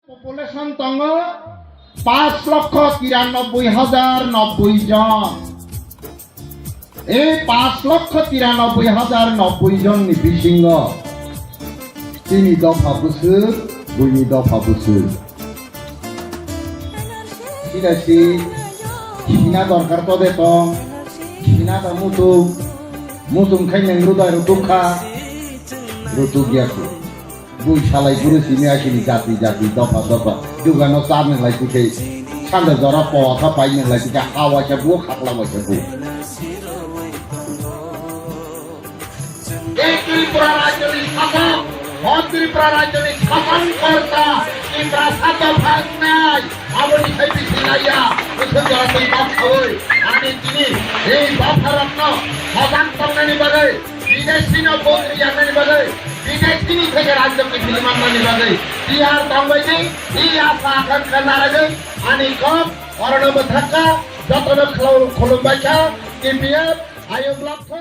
Population তঙ্গ 5,93,090 জন। এই 5,93,090 জন নিপিসিংহ 3 দফা বছর 2 দফা বছর ঠিক আছে। কিনা দরকার তো বেতন কিনা তো মুতুম খাইনে রুদায় রুটুখা রুটু গিয়াছে বুই সালাই গুরু সিনে আসিনি জাতি জাতি দফা দফা দুগানো চানে লাই তুকে সান্দে জরা পথা পাইনে লাই তুকে হাওয়াছে বুও খাকলা বসে বু এই ত্রিপুরা রাজনীতি শাসক ত্রিপুরা রাজনীতি শাসন কর্তা ত্রিপুরা সাত ভাগ নাই আমরি খাইবি সিনাইয়া বুঝে জরাতে বাপ হই আমি তিনি এই বাফারত্ন সদান তন্নানি বাগে বিদেশি না বন্ধু জানানি বাগে বিদেশি থেকে রাজ্যকে ফিল্মান মানি বাগে বিহার দঙ্গইনি এই আশা আকাঙ্ক্ষা নারাগে আনি কম অরণব থাকা যতন খলুম বাইকা কিপিএফ আয়োগ লক্ষ্য